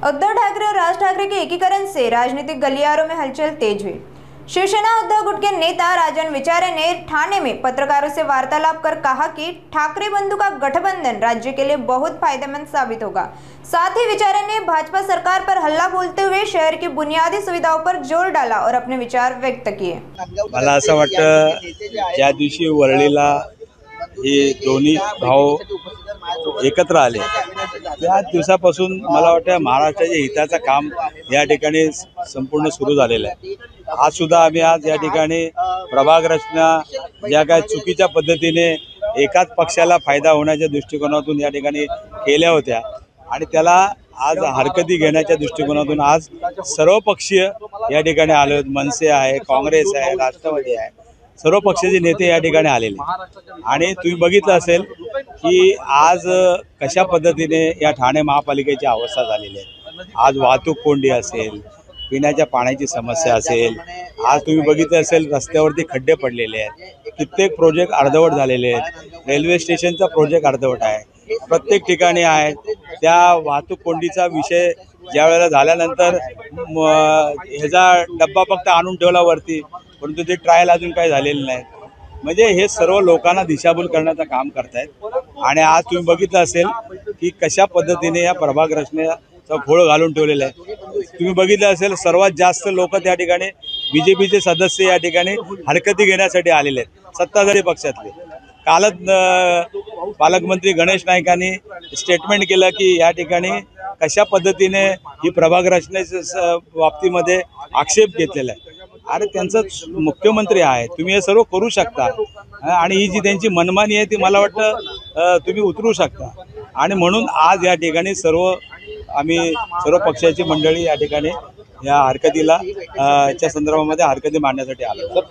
उद्धव ठाकरे और राज ठाकरे के एकीकरण से राजनीतिक गलियारों में हलचल तेज हुई। शिवसेना उद्धव गुट के नेता राजन विचारे ने ठाणे में पत्रकारों से वार्तालाप कर कहा कि ठाकरे बंधु का गठबंधन राज्य के लिए बहुत फायदेमंद साबित होगा। साथ ही विचारे ने भाजपा सरकार पर हल्ला बोलते हुए शहर की बुनियादी सुविधाओं पर जोर डाला और अपने विचार व्यक्त किए। मला असं वाटतं ज्या दिवशी वरळीला हे दोन्ही भाऊ एकत्र आले त्या दिवसापासून मला वाटतं महाराष्ट्राच्या हिताचं काम या ठिकाणी संपूर्ण सुरू झालेलं आहे। आज सुद्धा आम्ही आज या ठिकाणी प्रभाग रचना ज्या काय चुकीच्या पद्धतीने एकाच पक्षाला फायदा होण्याच्या दृष्टिकोनातून या ठिकाणी केल्या होत्या आणि त्याला आज हरकती घेण्याच्या दृष्टिकोनातून आज सर्व पक्षीय या ठिकाणी आले आहेत। मनसे आहे, काँग्रेस आहे, राष्ट्रवादी आहे, सर्व पक्षाचे नेते या ठिकाणी आलेले आणि तुम्ही बघितलं असेल की आज कशा पद्धतीने या ठाणे महापालिकेची अवस्था झालेली आहे। आज वाहतूक कोंडी असेल, पिण्याच्या पाण्याची समस्या असेल, आज तुम्ही बघितलं असेल रस्त्यावरती खड्डे पडलेले आहेत, कित्येक प्रोजेक्ट अर्धवट झालेले आहेत, रेल्वे स्टेशनचा प्रोजेक्ट अर्धवट आहे, प्रत्येक ठिकाणी आहे। त्या वाहतूक कोंडीचा विषय ज्या वेळेला झाल्यानंतर ह्याचा डब्बा फक्त आणून ठेवला वरती, परंतु ते ट्रायल अजून काही झालेलं नाही। म्हणजे हे सर्व लोकांना दिशाभूल करण्याचं काम करतायत आणि आज तुम्ही बघितलं असेल की कशा पद्धतीने या प्रभाग रचनेचा घोळ घालून ठेवलेला आहे। तुम्ही बघितलं असेल सर्वात जास्त लोक त्या ठिकाणी बीजेपीचे सदस्य या ठिकाणी हरकती घेण्यासाठी आलेले आहेत, सत्ताधारी पक्षातले। कालच पालकमंत्री गणेश नाईकांनी स्टेटमेंट केलं की या ठिकाणी कशा पद्धतीने ही प्रभाग रचनेच्या बाबतीमध्ये आक्षेप घेतलेला आहे। अरे त्यांचा मुख्यमंत्री आहे, तुम्ही हे सर्व करू शकता आणि ही जी त्यांची मनमानी आहे ती मला वाटतं तुम्ही उतरू शकता आणि म्हणून आज या ठिकाणी आम्ही सर्व पक्षाची मंडळी या ठिकाणी या हरकतीला च्या संदर्भामध्ये हरकती मांडण्यासाठी आलो।